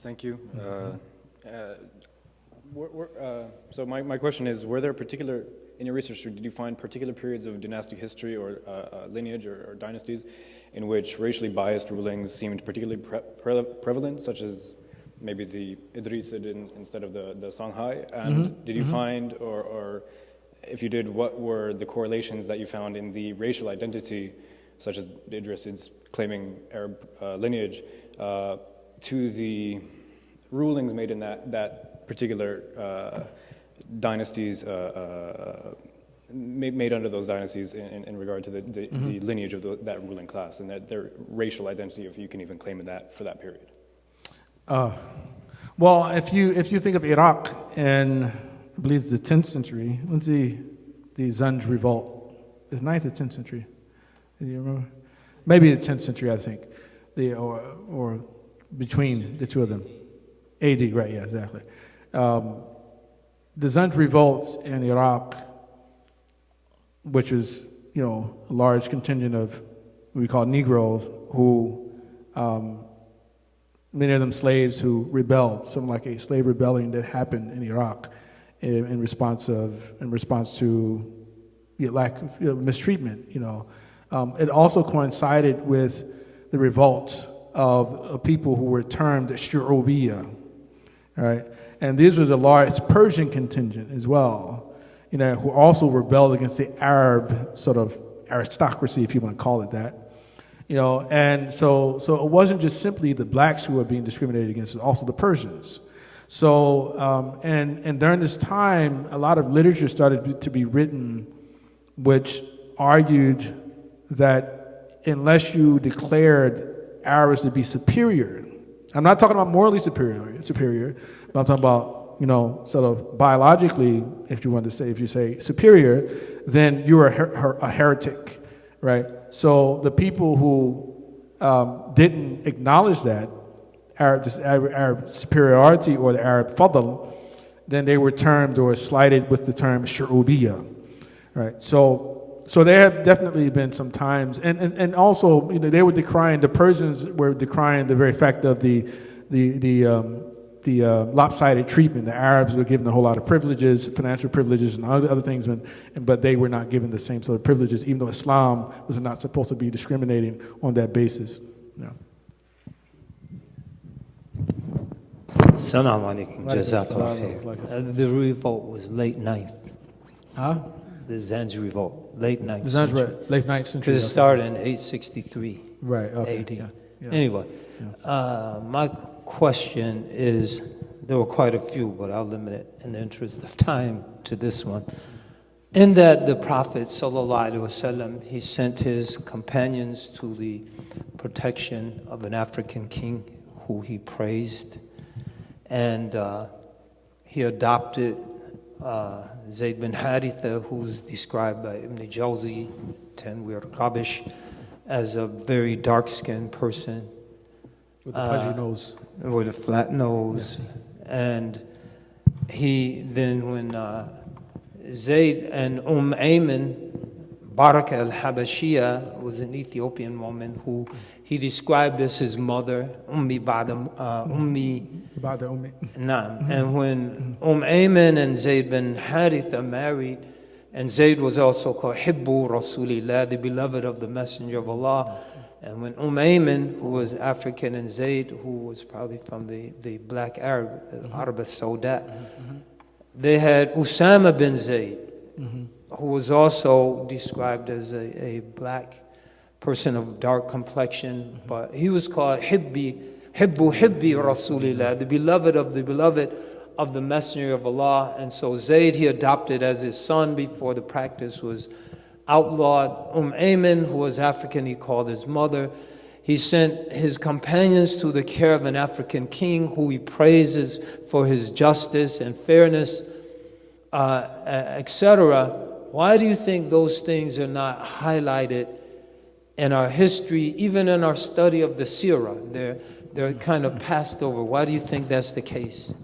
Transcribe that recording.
Thank you. So my question is, were there particular, in your research, did you find particular periods of dynastic history or lineage or dynasties in which racially biased rulings seemed particularly prevalent, such as maybe the Idrisid instead of the Songhai? And did you find, or if you did, what were the correlations that you found in the racial identity, such as the Idrisids claiming Arab lineage, to the rulings made in that particular dynasties, made under those dynasties in regard to the lineage of that ruling class and their racial identity, if you can even claim that for that period? Well, if you think of Iraq in, I believe it's the 10th century, when's the Zanj revolt? It's 9th or 10th century? Do you remember? Maybe the 10th century, I think, or between the two of them. AD, right? Yeah, exactly. The Zanj revolts in Iraq, which is a large contingent of what we call Negroes, who many of them slaves who rebelled, something like a slave rebellion that happened in Iraq in response to lack of mistreatment. It also coincided with the revolt of people who were termed Shu'ubiyya, right? And this was a large Persian contingent as well, who also rebelled against the Arab sort of aristocracy, if you want to call it that. And so it wasn't just simply the blacks who were being discriminated against, it was also the Persians. So, and during this time, a lot of literature started to be written which argued that unless you declared Arabs to be superior, I'm not talking about morally superior, but I'm talking about, sort of biologically, if you say superior, then you're a heretic, right? So the people who didn't acknowledge that Arab superiority or the Arab fadl, then they were termed or slighted with the term shu'ubiyya, right? So there have definitely been some times, and also they were decrying, the Persians were decrying the very fact of the lopsided treatment. The Arabs were given a whole lot of privileges, financial privileges, and other things, but they were not given the same sort of privileges, even though Islam was not supposed to be discriminating on that basis. Yeah. Assalamu alaikum. Jazakallah khair. The revolt was late 9th. Huh? The Zanj revolt, late 9th The century. Zanj, late 9th century. Because it started in 863 right, okay, AD. Yeah. Anyway, my question is, there were quite a few, but I'll limit it in the interest of time to this one. In that the Prophet ﷺ, he sent his companions to the protection of an African king who he praised, and he adopted Zayd bin Haritha, who's described by Ibn Jawzi, Tanwir Qabish, as a very dark-skinned person. With a pudgy nose. With a flat nose. Yeah. And he then, when Zayd and Ayman, Baraka al-Habashiyya, was an Ethiopian woman who he described as his mother, Ummi Ba'da Ummi. Naam. And when Ayman and Zayd bin Haritha married, and Zayd was also called Hibbu Rasulillah, the beloved of the Messenger of Allah. And when Ayman, who was African, and Zayd, who was probably from the black Arab, Arab al-Sauda, they had Usama bin Zayd, who was also described as a black person of dark complexion, but he was called Hibbu Rasulillah, the beloved of the Messenger of Allah. And so Zayd he adopted as his son before the practice was outlawed. Ayman, who was African, he called his mother. He sent his companions to the care of an African king who he praises for his justice and fairness, etc. Why do you think those things are not highlighted in our history, even in our study of the Sirah? They're kind of passed over. Why do you think that's the case?